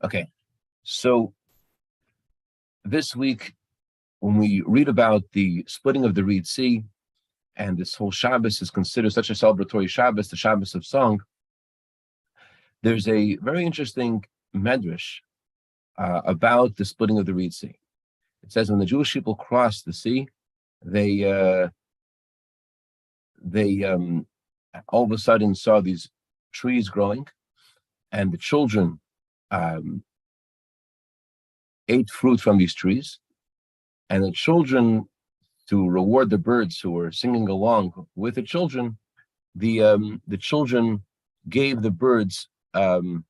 Okay, so this week, when we read about the splitting of the Reed Sea, and this whole Shabbos is considered such a celebratory Shabbos, the Shabbos of song, there's a very interesting medrash about the splitting of the Reed Sea. It says when the Jewish people crossed the sea, they all of a sudden saw these trees growing, and the children ate fruit from these trees, and the children, to reward the birds who were singing along with the children, the children gave the birds from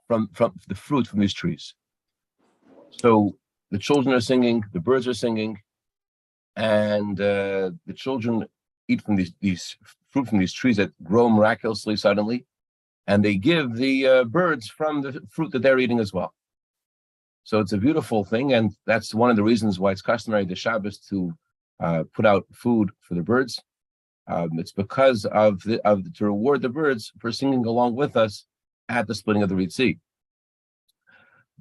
the fruit from these trees. So the children are singing, the birds are singing, and the children eat from these fruit from these trees that grow miraculously suddenly, and they give the birds from the fruit that they're eating as well. So it's a beautiful thing, and that's one of the reasons why it's customary the Shabbos to put out food for the birds. It's because to reward the birds for singing along with us at the splitting of the Reed Sea.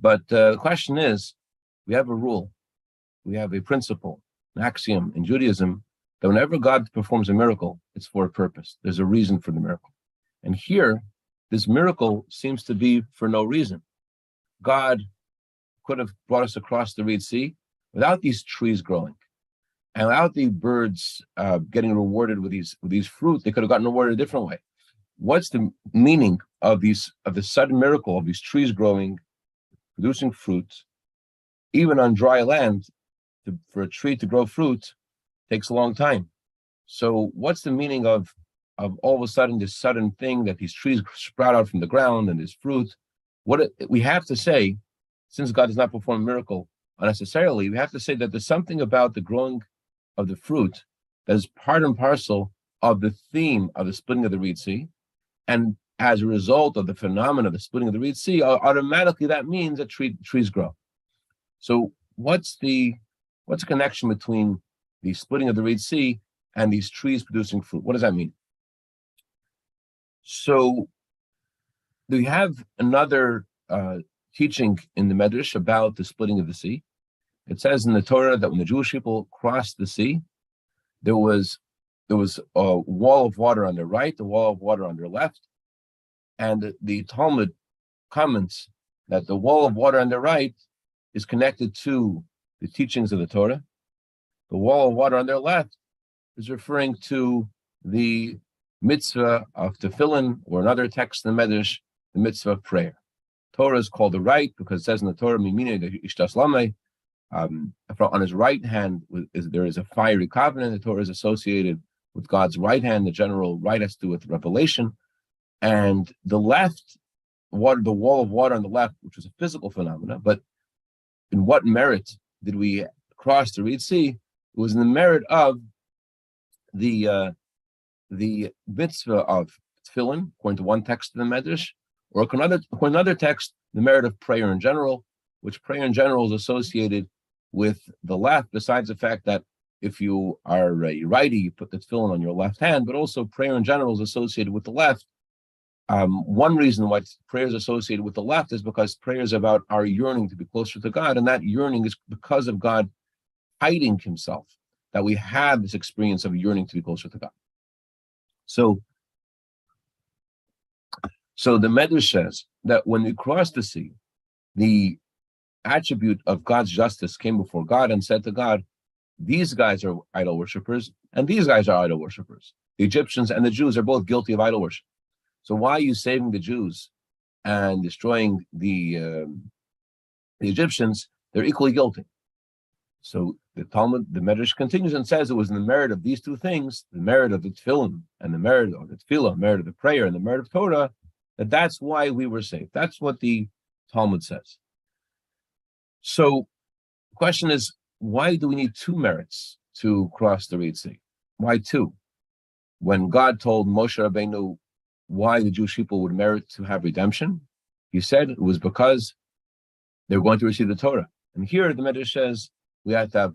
But the question is, we have a rule, we have a principle, an axiom in Judaism, that whenever God performs a miracle, it's for a purpose. There's a reason for the miracle. And here, this miracle seems to be for no reason. God could have brought us across the Reed Sea without these trees growing, and without the birds getting rewarded with these fruit. They could have gotten rewarded a different way. What's the meaning of the sudden miracle of these trees growing, producing fruit, even on dry land? For a tree to grow fruit takes a long time. So what's the meaning of all of a sudden this sudden thing that these trees sprout out from the ground and there's fruit? What we have to say, since God does not perform a miracle unnecessarily, we have to say that there's something about the growing of the fruit that is part and parcel of the theme of the splitting of the Reed Sea. And as a result of the phenomenon of the splitting of the Reed Sea, automatically that means that trees grow. So what's the connection between the splitting of the Reed Sea and these trees producing fruit? What does that mean? So we have another teaching in the Medrash about the splitting of the sea. It says in the Torah that when the Jewish people crossed the sea, there was a wall of water on their right, a wall of water on their left, and the Talmud comments that the wall of water on their right is connected to the teachings of the Torah. The wall of water on their left is referring to the mitzvah of tefillin, or another text in the Medrash, the mitzvah of prayer. Torah is called the right because it says in the Torah, on his right hand there is a fiery covenant. The Torah is associated with God's right hand. The general right has to do with revelation. And the left, the wall of water on the left, which was a physical phenomena, but in what merit did we cross the Reed Sea? It was in the merit of the mitzvah of tefillin, according to one text in the Medrash, or according to another text, the merit of prayer in general, which prayer in general is associated with the left, besides the fact that if you are a righty, you put the tefillin on your left hand, but also prayer in general is associated with the left. One reason why prayer is associated with the left is because prayer is about our yearning to be closer to God, and that yearning is because of God hiding himself, that we have this experience of yearning to be closer to God. So the Medrash says that when we crossed the sea, the attribute of God's justice came before God and said to God, these guys are idol worshippers, and these guys are idol worshippers. The Egyptians and the Jews are both guilty of idol worship. So why are you saving the Jews and destroying the Egyptians? They're equally guilty. So the Talmud, the Medrash continues and says it was in the merit of these two things, the merit of the tefillin and the merit of the tefillah, merit of the prayer and the merit of Torah, that's why we were saved. That's what the Talmud says. So the question is, why do we need two merits to cross the Reed Sea? Why two? When God told Moshe Rabbeinu why the Jewish people would merit to have redemption, he said it was because they're going to receive the Torah. And here the Medrash says we have to have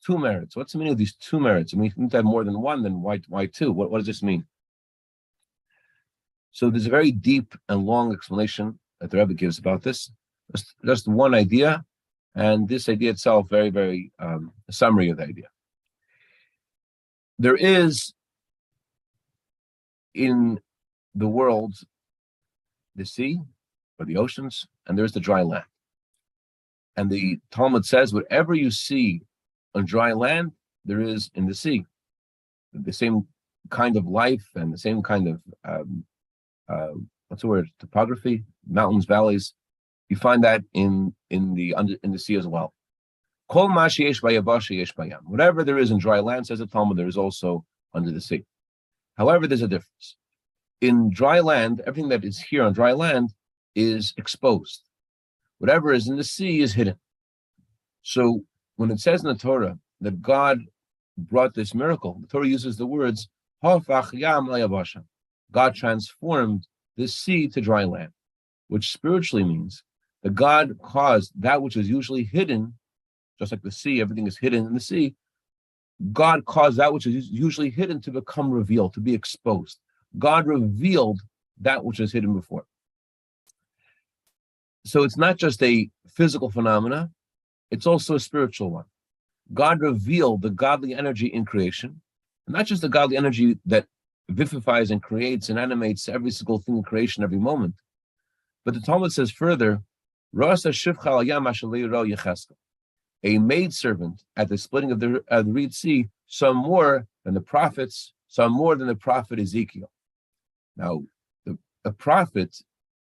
two merits. What's the meaning of these two merits? And we need to have more than one, then why two? What does this mean? So there's a very deep and long explanation that the Rebbe gives about this. Just one idea, and this idea itself, very, very a summary of the idea. There is in the world the sea or the oceans, and there's the dry land. And the Talmud says, whatever you see on dry land, there is in the sea. The same kind of life and the same kind of what's the word? Topography, mountains, valleys. You find that in the sea as well. Kol ma sheyesh bayavasha yesh bayam. Whatever there is in dry land, says the Talmud, there is also under the sea. However, there's a difference. In dry land, everything that is here on dry land is exposed. Whatever is in the sea is hidden. So when it says in the Torah that God brought this miracle, the Torah uses the words Hafach yam layavasha. God transformed this sea to dry land, which spiritually means that God caused that which is usually hidden, just like the sea, everything is hidden in the sea. God caused that which is usually hidden to become revealed, to be exposed. God revealed that which was hidden before. So it's not just a physical phenomena, it's also a spiritual one. God revealed the godly energy in creation, not just the godly energy that vivifies and creates and animates every single thing in creation every moment. But the Talmud says further, a maidservant at the splitting of the Reed Sea saw more than the prophets, saw more than the prophet Ezekiel. Now, a prophet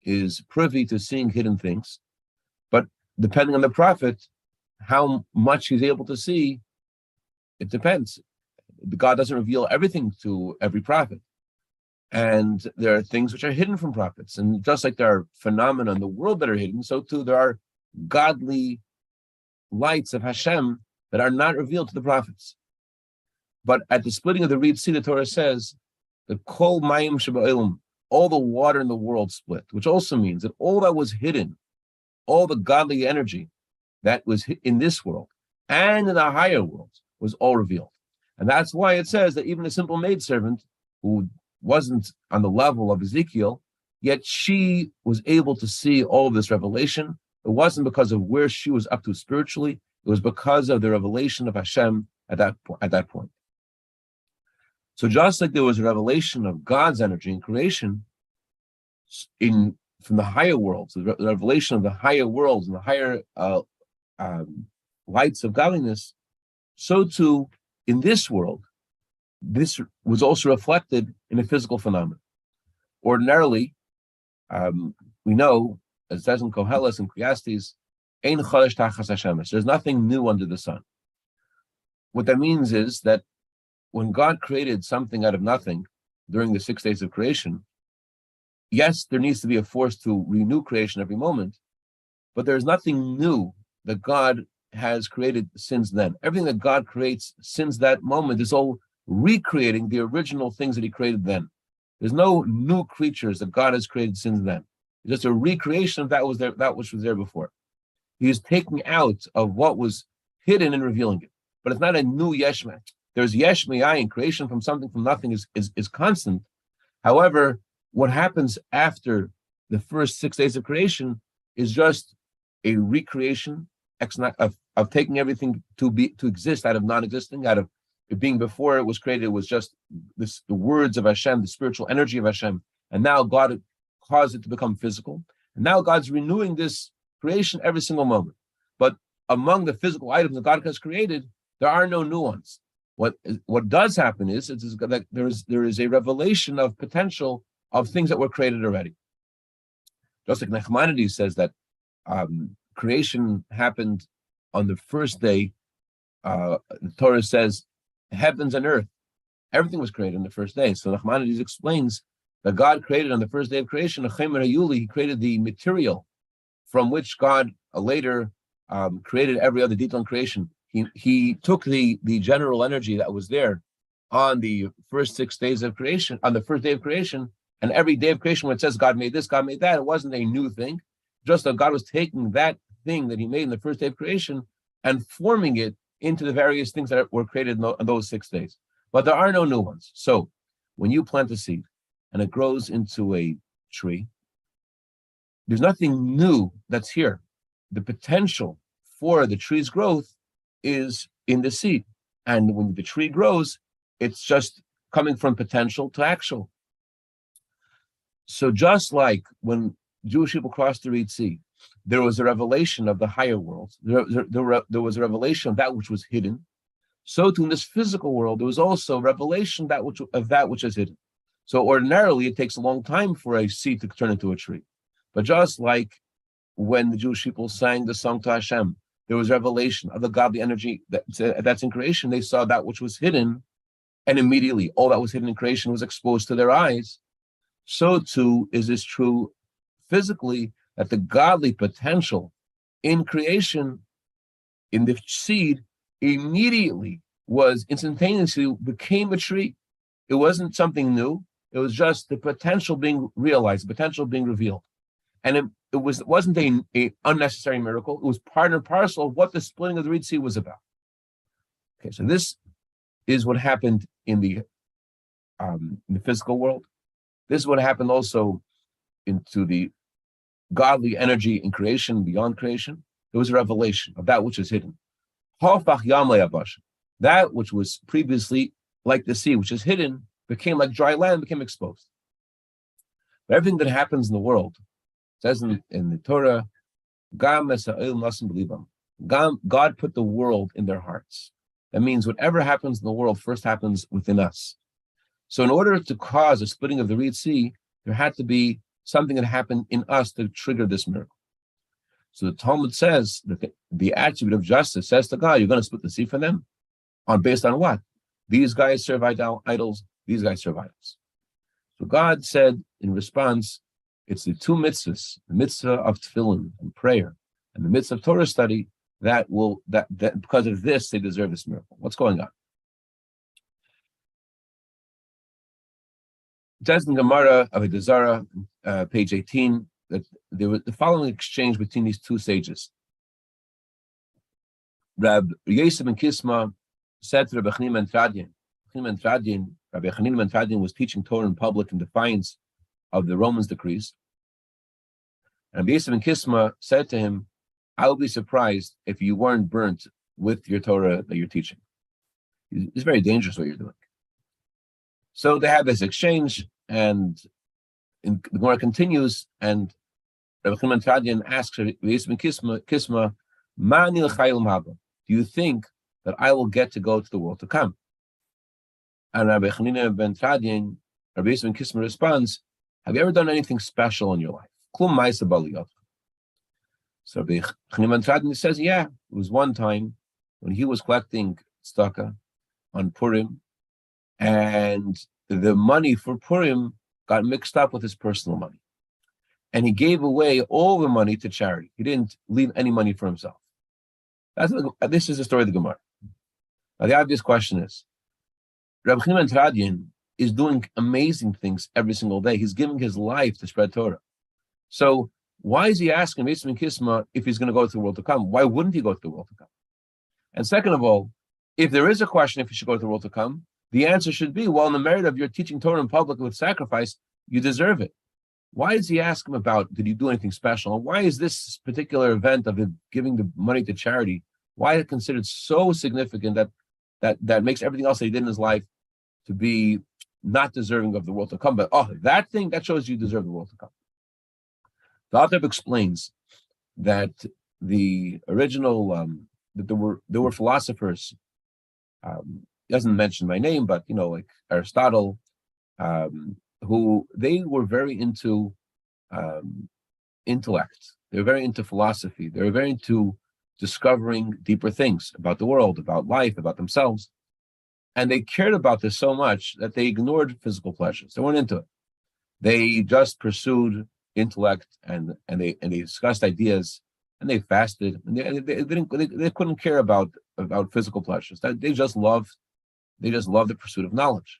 is privy to seeing hidden things, but depending on the prophet, how much he's able to see, it depends. God doesn't reveal everything to every prophet. And there are things which are hidden from prophets. And just like there are phenomena in the world that are hidden, so too there are godly lights of Hashem that are not revealed to the prophets. But at the splitting of the Reed Sea, the Torah says, the kol mayim sheba'ilam, all the water in the world split, which also means that all that was hidden, all the godly energy that was in this world and in the higher world was all revealed. And that's why it says that even a simple maidservant who wasn't on the level of Ezekiel, yet she was able to see all of this revelation. It wasn't because of where she was up to spiritually, it was because of the revelation of Hashem at that point. So just like there was a revelation of God's energy in creation, from the higher worlds, the revelation of the higher worlds and the higher lights of godliness, so too in this world, this was also reflected in a physical phenomenon. Ordinarily, we know, as it says in Koheles and Ecclesiastes, Ein chodesh tachas hashemesh. There's nothing new under the sun. What that means is that when God created something out of nothing during the 6 days of creation, yes, there needs to be a force to renew creation every moment, but there's nothing new that God has created since then. Everything that God creates since that moment is all recreating the original things that he created then. There's no new creatures that God has created since then. It's just a recreation of that which was there before. He is taking out of what was hidden and revealing it. But it's not a new yeshma. There's yesh me'ayin, creation from something from nothing is constant. However, what happens after the first 6 days of creation is just a recreation of taking everything to exist out of non-existing, out of it being before it was created. It was just the words of Hashem, the spiritual energy of Hashem, and now God caused it to become physical. And now God's renewing this creation every single moment. But among the physical items that God has created, there are no new ones. What does happen is that there is a revelation of potential of things that were created already. Just like Nachmanides says that creation happened on the first day. The Torah says heavens and earth, everything was created on the first day. So Nachmanides explains that God created on the first day of creation, he created the material from which God later created every other detail in creation. He took the general energy that was there on the first 6 days of creation, on the first day of creation, and every day of creation when it says God made this, God made that, it wasn't a new thing. Just that God was taking that thing that he made in the first day of creation and forming it into the various things that were created in those 6 days. But there are no new ones. So when you plant a seed and it grows into a tree, there's nothing new that's here. The potential for the tree's growth is in the seed. And when the tree grows, it's just coming from potential to actual. So just like when Jewish people crossed the Red Sea, there was a revelation of the higher world. There was a revelation of that which was hidden. So too in this physical world, there was also a revelation of that which is hidden. So ordinarily, it takes a long time for a seed to turn into a tree. But just like when the Jewish people sang the song to Hashem, there was revelation of the godly energy that's in creation. They saw that which was hidden, and immediately all that was hidden in creation was exposed to their eyes. So too is this true physically, that the godly potential in creation, in the seed, immediately was instantaneously became a tree. It wasn't something new. It was just the potential being realized, the potential being revealed. And it wasn't a unnecessary miracle. It was part and parcel of what the splitting of the Red Sea was about. Okay, so this is what happened in the physical world. This is what happened also into the godly energy in creation, beyond creation. There was a revelation of that which is hidden. That which was previously like the sea, which is hidden, became like dry land, became exposed. But everything that happens in the world, it says in the Torah, God put the world in their hearts. That means whatever happens in the world first happens within us. So in order to cause a splitting of the Red Sea, there had to be something that happened in us to trigger this miracle. So the Talmud says that the attribute of justice says to God, you're going to split the sea for them? Based on what? These guys serve idols, these guys serve idols. So God said in response, it's the two mitzvahs, the mitzvah of tefillin and prayer, and the mitzvah of Torah study, that because of this, they deserve this miracle. What's going on? It says in Gemara of Zelle, page 18, that there was the following exchange between these two sages. Rabbi Yosef ben Kisma said to Rabbi Chanina ben Tradian, Rabbi Chanina ben Tradian was teaching Torah in public in defiance of the Romans' decrees. And Rabbi Yosef ben Kisma said to him, I will be surprised if you weren't burnt with your Torah that you're teaching. It's very dangerous what you're doing. So they had this exchange, and the Gemara continues, and Rabbi Chanina ben Tradian asks Rabbi Yosef ben Kisma, do you think that I will get to go to the world to come? And Rabbi Chanina ben Tradian, Rabbi Yosef ben Kisma responds, have you ever done anything special in your life? So Rabbi Chanina ben Tradian says, yeah, it was one time when he was collecting tzedakah on Purim, and the money for Purim got mixed up with his personal money. And he gave away all the money to charity. He didn't leave any money for himself. This is the story of the Gemara. Now the obvious question is, Rabbi Chanina ben Tradian is doing amazing things every single day. He's giving his life to spread Torah. So why is he asking Yosef ben Kisma if he's going to go to the world to come? Why wouldn't he go to the world to come? And second of all, if there is a question if he should go to the world to come, the answer should be, well, in the merit of your teaching Torah in public with sacrifice, you deserve it. Why does he ask him about, did you do anything special? And why is this particular event of him giving the money to charity, why is it considered so significant that makes everything else that he did in his life to be not deserving of the world to come? But that thing, that shows you deserve the world to come. The author explains that the original, that there were philosophers, doesn't mention my name, but like Aristotle, who they were very into intellect. They were very into philosophy. They were very into discovering deeper things about the world, about life, about themselves. And they cared about this so much that they ignored physical pleasures. They weren't into it. They just pursued intellect and they discussed ideas, and they fasted, and they couldn't care about physical pleasures. They just loved the pursuit of knowledge.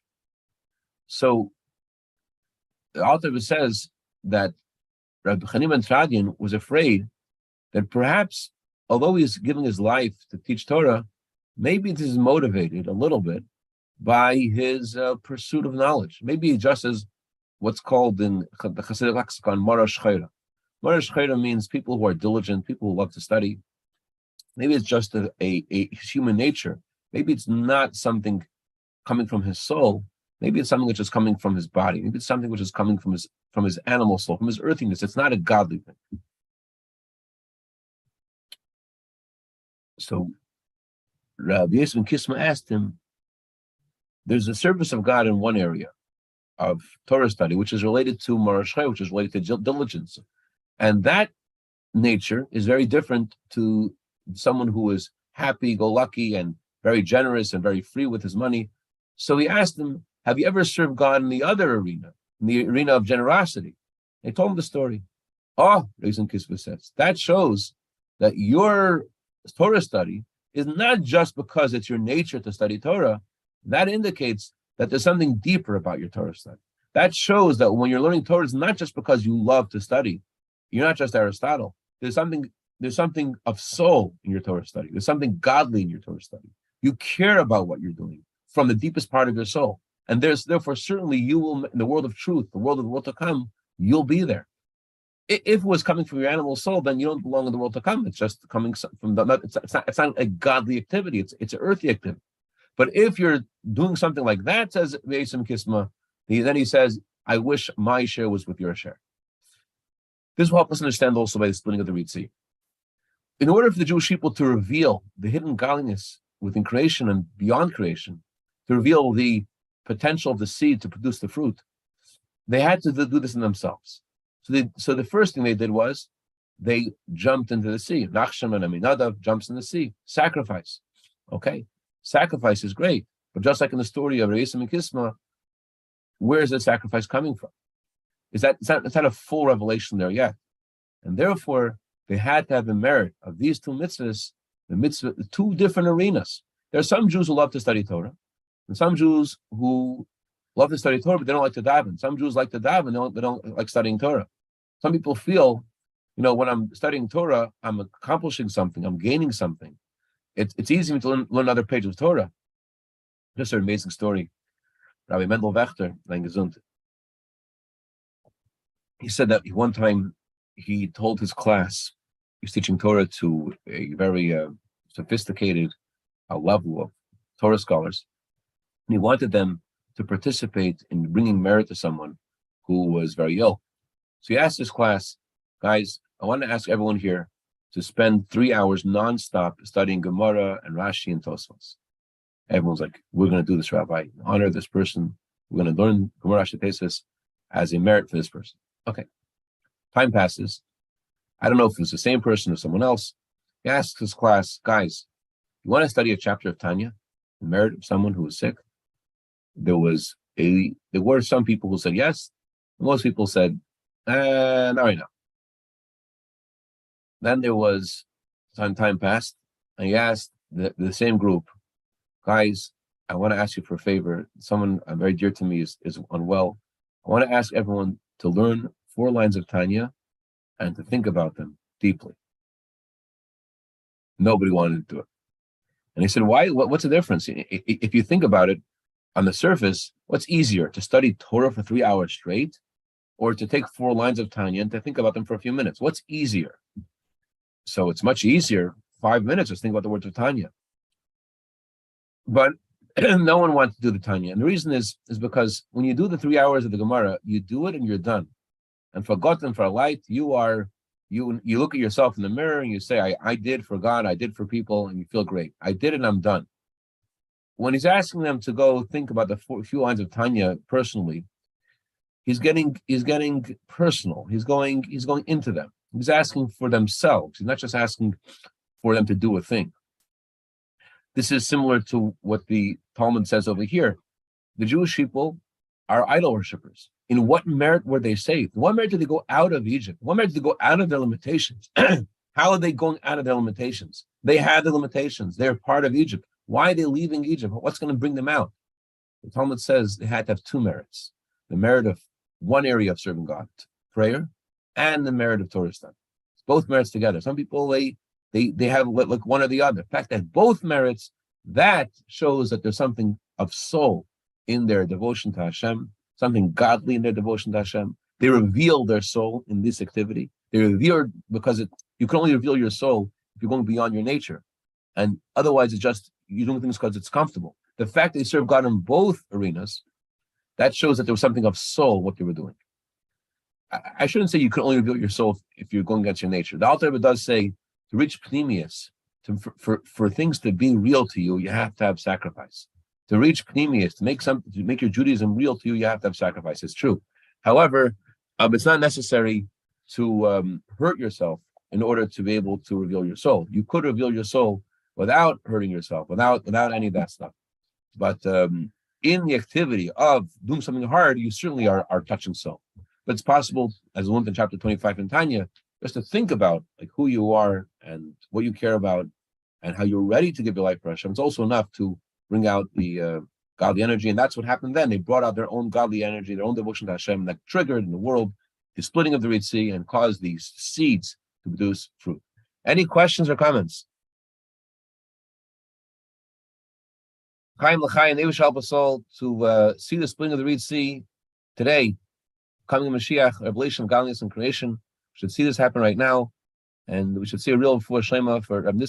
So the author says that Rabbi Chanina ben Tradian was afraid that perhaps, although he's giving his life to teach Torah, maybe this is motivated a little bit by his pursuit of knowledge. Maybe just as what's called in the Chassidic lexicon, Mara Shchayra. Marash Chayra means people who are diligent, people who love to study. Maybe it's just a human nature. Maybe it's not something coming from his soul. Maybe it's something which is coming from his body. Maybe it's something which is coming from his animal soul, from his earthiness. It's not a godly thing. So Rabbi Yosef Kisma asked him, there's a service of God in one area of Torah study, which is related to Marash Chayra, which is related to diligence. And that nature is very different to someone who is happy-go-lucky and very generous and very free with his money. So he asked him, have you ever served God in the other arena, in the arena of generosity? They told him the story. Oh, Reason Kisva says, that shows that your Torah study is not just because it's your nature to study Torah. That indicates that there's something deeper about your Torah study. That shows that when you're learning Torah, it's not just because you love to study. You're not just Aristotle. There's something of soul in your Torah study. There's something godly in your Torah study. You care about what you're doing from the deepest part of your soul. And therefore, certainly you will, in the world of truth, the world to come, you'll be there. If it was coming from your animal soul, then you don't belong in the world to come. It's just coming from it's not a godly activity. It's an earthly activity. But if you're doing something like that, says V'esim Kisma, then he says, I wish my share was with your share. This will help us understand also by the splitting of the Ritzi. In order for the Jewish people to reveal the hidden godliness within creation and beyond creation, to reveal the potential of the seed to produce the fruit, they had to do this in themselves. So the first thing they did was they jumped into the sea. Nachshon and Aminadav jumps in the sea. Sacrifice. Okay, sacrifice is great, but just like in the story of Reis and Kisma, where is the sacrifice coming from? It's not a full revelation there yet, and therefore they had to have the merit of these two mitzvahs, the two different arenas. There are some Jews who love to study Torah, and some Jews who love to study Torah, but they don't like to daven. Some Jews like to daven, they don't like studying Torah. Some people feel, when I'm studying Torah, I'm accomplishing something, I'm gaining something. It's easy to learn another page of Torah. Just an amazing story. Rabbi Mendel Wächter, lang gesund. He said that one time he told his class, he was teaching Torah to a very sophisticated level of Torah scholars, and he wanted them to participate in bringing merit to someone who was very ill. So he asked his class, guys, I want to ask everyone here to spend 3 hours nonstop studying Gemara and Rashi and Tosfos. Everyone's like, we're going to do this, Rabbi. Honor this person. We're going to learn Gemara, Rashi, Tosfos as a merit for this person. Okay. Time passes. I don't know if it's the same person or someone else. He asks his class, guys, you want to study a chapter of Tanya, the merit of someone who was sick? There were some people who said yes. Most people said, not right now. Then there was time passed, and he asked the same group, guys, I want to ask you for a favor. Someone very dear to me is unwell. I want to ask everyone to learn 4 lines of Tanya and to think about them deeply. Nobody wanted to do it. And he said, why? What's the difference? If you think about it, on the surface, what's easier, to study Torah for 3 hours straight, or to take 4 lines of Tanya and to think about them for a few minutes? What's easier? So it's much easier, 5 minutes, just think about the words of Tanya. But no one wants to do the Tanya. And the reason is because when you do the 3 hours of the Gemara, you do it and you're done. And for God and for light, you look at yourself in the mirror and you say, I did for God, I did for people, and you feel great. I did it and I'm done. When he's asking them to go think about the few lines of Tanya personally, he's getting personal. He's going into them. He's asking for themselves. He's not just asking for them to do a thing. This is similar to what the Talmud says over here. The Jewish people are idol worshippers. In what merit were they saved? What merit did they go out of Egypt? What merit did they go out of their limitations? How are they going out of their limitations? They had the limitations. They're part of Egypt. Why are they leaving Egypt? What's going to bring them out? The Talmud says they had to have 2 merits. The merit of one area of serving God, prayer, and the merit of Torah study. Both merits together. Some people, they have like one or the other. In fact, that both merits, that shows that there's something of soul in their devotion to Hashem, something godly in their devotion to Hashem. They reveal their soul in this activity. They're revered because you can only reveal your soul if you're going beyond your nature. And otherwise, it's just you're doing things because it's comfortable. The fact they serve God in both arenas, that shows that there was something of soul what they were doing. I shouldn't say you can only reveal your soul if you're going against your nature. The Alter Rebbe does say to reach pneumius, for things to be real to you, you have to have sacrifice. To reach pneumius, to make your Judaism real to you, you have to have sacrifice. It's true. However, it's not necessary to hurt yourself in order to be able to reveal your soul. You could reveal your soul without hurting yourself, without any of that stuff. But in the activity of doing something hard, you certainly are touching soul. But it's possible, as we learned in chapter 25 in Tanya, just to think about like who you are and what you care about and how you're ready to give your life for Hashem. It's also enough to bring out the godly energy. And that's what happened then. They brought out their own godly energy, their own devotion to Hashem, that triggered in the world the splitting of the Red Sea and caused these seeds to produce fruit. Any questions or comments? Chaim L'chaim, they wish help us all to see the splitting of the Red Sea today. Coming Mashiach, revelation of godliness and creation. We should see this happen right now, and we should see a real Refuah Shlema for